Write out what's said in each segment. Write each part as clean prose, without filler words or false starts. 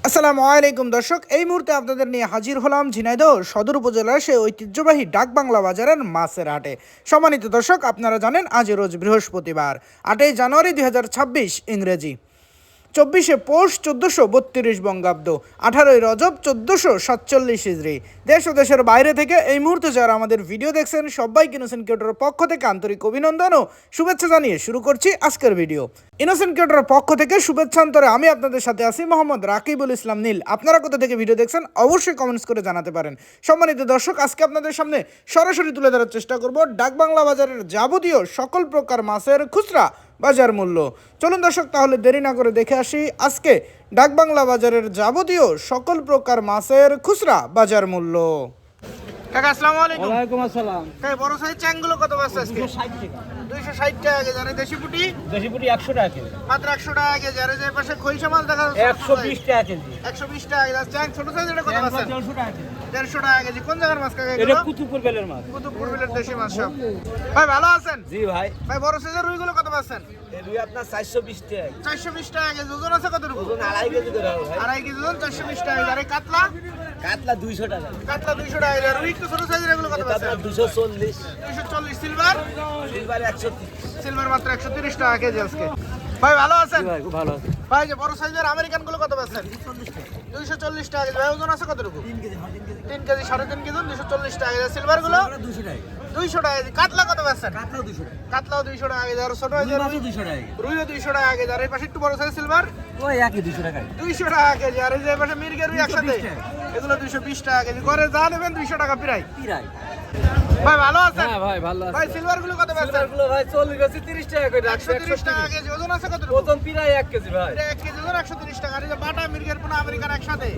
আসসালামু আলাইকুম দর্শক, এই মুহূর্তে আপনাদের নিয়ে হাজির হলাম ঝিনাইদহ সদর উপজেলার সেই ঐতিহ্যবাহী ডাকবাংলা বাজারের মাছের হাটে। সম্মানিত দর্শক, আপনারা জানেন আজ রোজ বৃহস্পতিবার 8 জানুয়ারি 2026 ইংরেজি, 24শে পৌষ 1432 বঙ্গাব্দ, 18ই রজব 1447 হিজরি। দেশ ও দেশের বাইরে থেকে এই মুহূর্তে যারা আমাদের ভিডিও দেখছেন সবাইকে ইনোসেন্ট ক্রিয়েটরের পক্ষ থেকে আন্তরিক অভিনন্দন ও শুভেচ্ছা জানিয়ে শুরু করছি আজকের ভিডিও। ইনোসেন্ট ক্রিয়েটরের পক্ষ থেকে শুভেচ্ছান্তরে আমি আপনাদের সাথে আছি মোহাম্মদ রাকিবুল ইসলাম নীল। আপনারা কোথা থেকে ভিডিও দেখছেন অবশ্যই কমেন্টস করে জানাতে পারেন। সম্মানিত দর্শক, আজকে আপনাদের সামনে সরাসরি তুলে ধরার চেষ্টা করব ডাকবাংলা বাজারের যাবতীয় সকল প্রকার মাছের খুচরা বাজার মূল্য। চলুন দর্শক, তাহলে দেরি না করে দেখে আসি আজকে ডাকবাংলা বাজারের যাবতীয় সকল প্রকার মাছের খুচরা বাজার মূল্য। কাকা আসসালামু আলাইকুম। ওয়ালাইকুম আসসালাম। কাকা বড় সাইজ চ্যাংগুলো কত আছে আজকে? 260 টাকা কেজি। আর দেশি পুঁটি? দেশি পুঁটি 100 টাকা কেজি। মাত্র 100 টাকা কেজি। আর যে পাশে খইসা মাছ দেখা যাচ্ছে 120 টাকা কেজি। 120 টাকা কেজি। আর চ্যাং ছোট সাইজ এটা কত আছে? 150 টাকা কেজি। 150 টাকা কেজি। কোন জায়গার মাছ কাকা এটা এগুলো? কুতুবপুর বেলের মাছ। কুতুবপুর বিলের দেশি মাছ সব। ভাই ভালো আছেন? জি ভাই। ভাই বড় সাইজের রুইগুলো কত পাচ্ছেন? এই রুই আপনার 420 টাকা। 420 টাকা কেজি। ওজন আছে কতটুকু? ওজন 2.5 কেজি করে হবে ভাই। 2.5 কেজি ওজন, 420 টাকা কেজি। আর এই কাতলা? কাতলা 200 টাকা। কাতলা 200 টাকা কেজি। আর রুই একটু ছোট সাইজের এগুলো কত এটা পাচ্ছেন? আপনার 240। 240। সিলভার? সিলভার 130। সিলভার মাত্র 130 টাকা কেজি আজকে। ভাই ভালো আছেন? জি ভাই, খুব ভালো আছে। ভাই যে বড় সাইজের আমেরিকান গুলো কত পাচ্ছেন? 240 টাকা কেজি। ভাই ওজন আছে কতটুকু? 3 কেজি, 3.5 কেজি, 240 টাকা কেজি। সিলভার গুলো 200 টাকা। 200 টাকা কেজি। কাতলা কত পাচ্ছেন? কাতলা 200 টাকা। কাতলাও 200 টাকা কেজি। আর ছোট সাইজের মাছও 200 টাকা। রুইও 200 টাকা কেজি। আর এই পাশে একটু বড় সাইজ সিলভার ওই একই 200 টাকা। 200 টাকা কেজি। আর এই যে এই পাশে মির্গের রুই একসাথে 220 টাকা। এগুলো 220 টাকা কেজি। করে যা নেবেন 200 টাকা প্রায়। পিরাই। ভাই ভালো আছেন? হ্যাঁ ভাই, ভালো আছে। ভাই সিলভার গুলো কত পাচ্ছেন? সিলভারগুলো ভাই 40 আছে, 30 টাকা করে। 130 টাকা কেজি। ওজন আছে কতটুকু? ওজন পিরাই 1 কেজি ভাই। এটা 1 কেজি ওজন 130 টাকা। আর এই যে বাটা মির্গের পোনা আমেরিকান একসাথে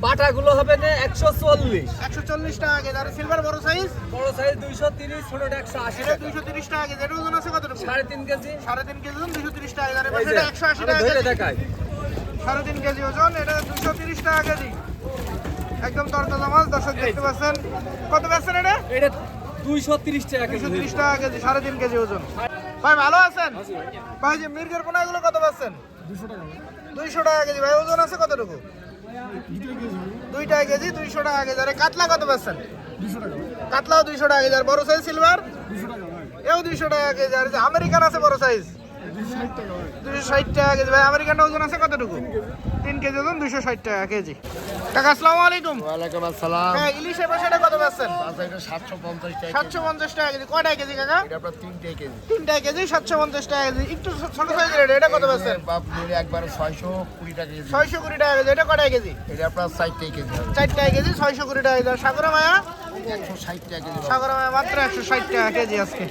বাটাগুলো হবে না 140। 140 টাকা কেজি। আর সিলভার বড় সাইজ বড় সাইজ 230, ছোটটা 180 এটা টাকা। 230 টাকা কেজি। এটা ওজন আছে কতটুকু? 3.5 কেজি। 3.5 কেজি ওজন, 230 টাকা কেজি। আর এই এই পাশে যে, এটা 180 আমি টাকা ধরে কেজি। দেখাই। 3.5 কেজি ওজন, এটা 230 টাকা কেজি। একদম তরতাজা মাছ দর্শক দেখতে পাচ্ছেন। কত পাচ্ছেন এটা? এটা 230 টাকা কেজি। 230 টাকা কেজি, 3.5 কেজি ওজন। ভাই ভালো আছেন? ভাই যে মির্গের পোনা এগুলো কত পাচ্ছেন? 200 টাকা। 200 টাকা কেজি। ভাই ওজন আছে কতটুকু? 2 টাকা কেজি, 200 টাকা কেজি। আর এই কাতলা কত পাচ্ছেন? 200 টাকা। কাতলাও 200 টাকা কেজি। আর বড় সাইজ সিলভার 200 টাকা ভাই। এও 200 টাকা কেজি। আর যে আমেরিকান আছে বড় সাইজ 260 টাকা ভাই। 260 টাকা কেজি। ভাই আমেরিকানটা ওজন আছে কতটুকু? 3 কেজি ওজন, 260 টাকা কেজি। কাকা আসসালামু আলাইকুম। ওয়ালাইকুম আসসালাম। হ্যাঁ, ইলিশের পাশে কত পাচ্ছেন? আচ্ছা, এটা 750 টাকা। 750 টাকা কেজি। কয়টা কেজি কাকা? এটা আপনার 3 কেজি। 3টা কেজি, 750 টাকা কেজি। একটু ছোট সাইজের এটা কত পাচ্ছেন? বাপ নিলে একবারে 620 টাকা কেজি। 620 টাকা কেজি। এটা কয়টা কেজি? এটা আপনার 60 কেজি হবে। 4টা কেজি, 620 টাকা কেজি। আর সাগরা মায়া? 160 টাকা কেজি। সাগরা মায়া মাত্র 160 টাকা কেজি আজকে।